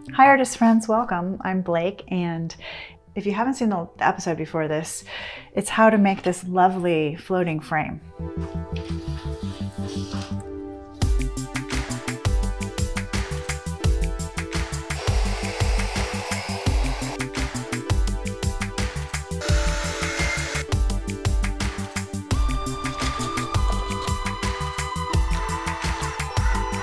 Hi artist friends, welcome. I'm Blake, and if you haven't seen the episode before this, it's how to make this lovely floating frame.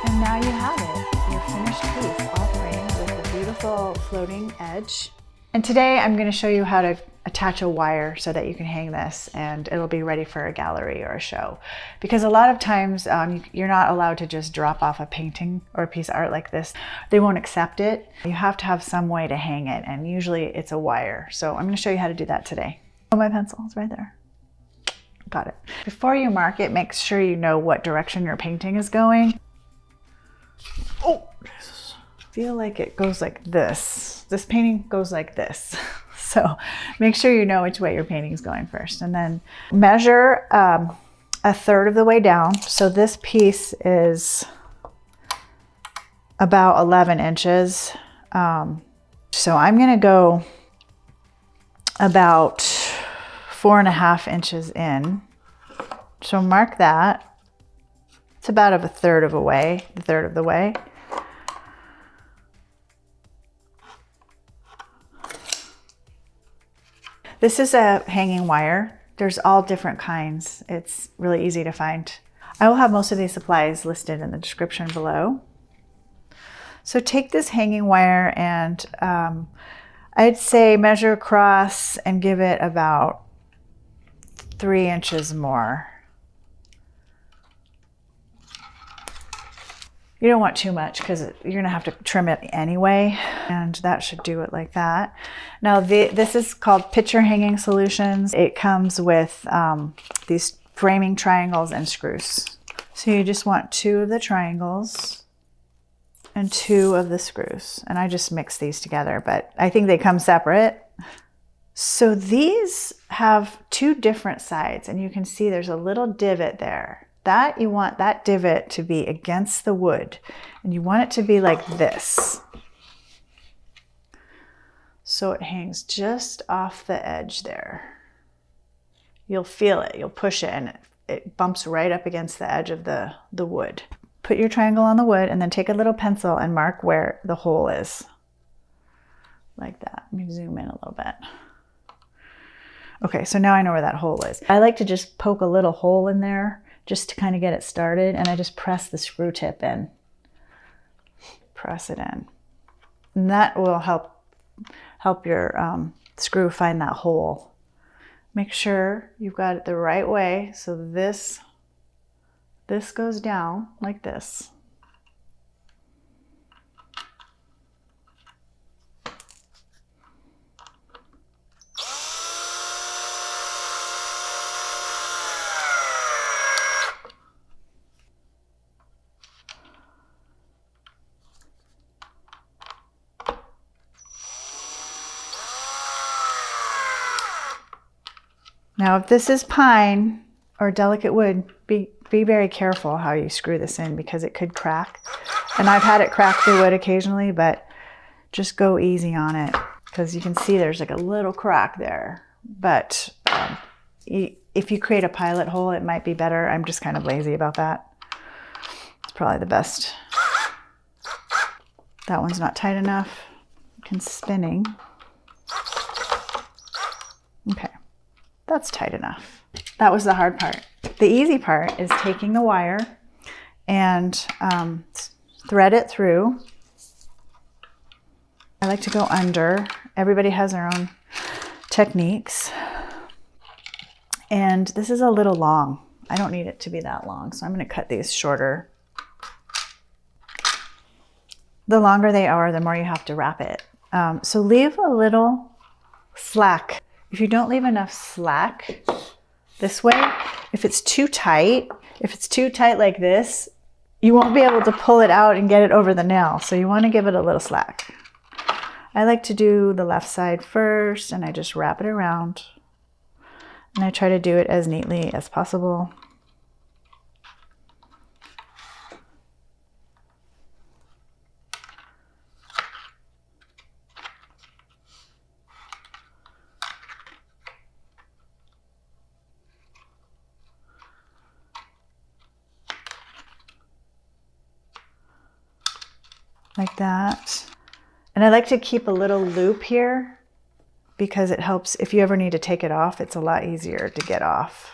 And now you have it, your finished piece, all framed with a beautiful floating edge. And today I'm going to show you how to attach a wire so that you can hang this and it'll be ready for a gallery or a show. Because a lot of times you're not allowed to just drop off a painting or a piece of art like this. They won't accept it. You have to have some way to hang it, and usually it's a wire. So I'm going to show you how to do that today. Oh, my pencil is right there. Got it. Before you mark it, make sure you know what direction your painting is going. Oh, Jesus. Feel like it goes like this. This painting goes like this. So make sure you know which way your painting is going first, and then measure a third of the way down. So this piece is about 11 inches. So I'm going to go about 4.5 inches in. So mark that. It's about a third of the way. This is a hanging wire. There's all different kinds. It's really easy to find. I will have most of these supplies listed in the description below. So take this hanging wire and I'd say measure across and give it about 3 inches more. You don't want too much because you're going to have to trim it anyway, and that should do it like that. Now this is called Picture Hanging Solutions. It comes with these framing triangles and screws. So you just want 2 of the triangles and 2 of the screws. And I just mix these together, but I think they come separate. So these have 2 different sides, and you can see there's a little divot there. That you want that divot to be against the wood, and you want it to be like this. So it hangs just off the edge there. You'll feel it, you'll push it, and it bumps right up against the edge of the wood. Put your triangle on the wood and then take a little pencil and mark where the hole is. Like that. Let me zoom in a little bit. Okay, so now I know where that hole is. I like to just poke a little hole in there just to kind of get it started, and I just press the screw tip in. Press it in. And that will help your screw find that hole. Make sure you've got it the right way. So this goes down like this. Now, if this is pine or delicate wood, be very careful how you screw this in because it could crack. And I've had it crack the wood occasionally, but just go easy on it because you can see there's like a little crack there. But if you create a pilot hole, it might be better. I'm just kind of lazy about that. It's probably the best. That one's not tight enough. It's spinning. Okay. That's tight enough. That was the hard part. The easy part is taking the wire and thread it through. I like to go under. Everybody has their own techniques. And this is a little long. I don't need it to be that long, so I'm going to cut these shorter. The longer they are, the more you have to wrap it. So leave a little slack. If you don't leave enough slack this way, if it's too tight like this, you won't be able to pull it out and get it over the nail. So you want to give it a little slack. I like to do the left side first, and I just wrap it around. And I try to do it as neatly as possible. like that. And I like to keep a little loop here because it helps if you ever need to take it off, it's a lot easier to get off.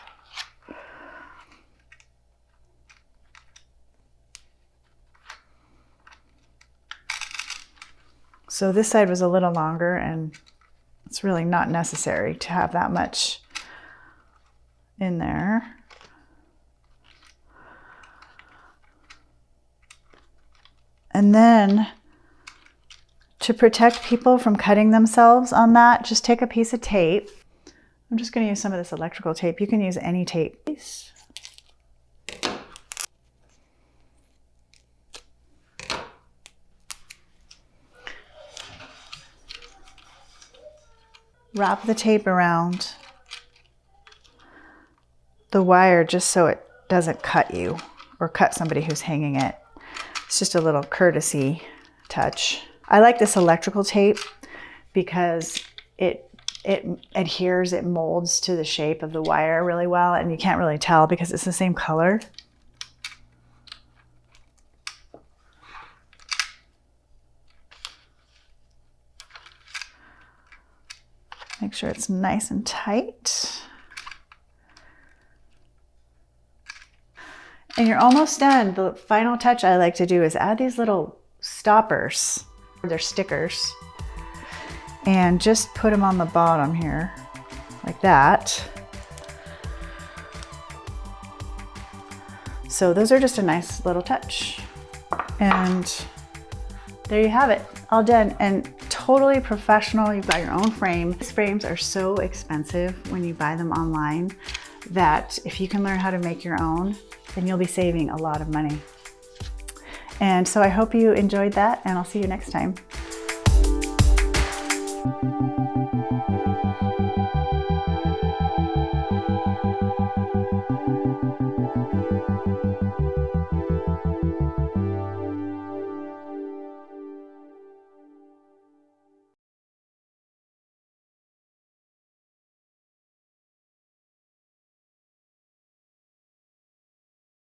So this side was a little longer, and it's really not necessary to have that much in there. And then to protect people from cutting themselves on that, just take a piece of tape. I'm just going to use some of this electrical tape. You can use any tape. Wrap the tape around the wire just so it doesn't cut you or cut somebody who's hanging it. It's just a little courtesy touch. I like this electrical tape because it adheres, it molds to the shape of the wire really well, and you can't really tell because it's the same color. Make sure it's nice and tight. And you're almost done. The final touch I like to do is add these little stoppers. They're stickers. And just put them on the bottom here, like that. So those are just a nice little touch. And there you have it, all done, and totally professional. You've got your own frame. These frames are so expensive when you buy them online that if you can learn how to make your own, then you'll be saving a lot of money. And so I hope you enjoyed that, and I'll see you next time.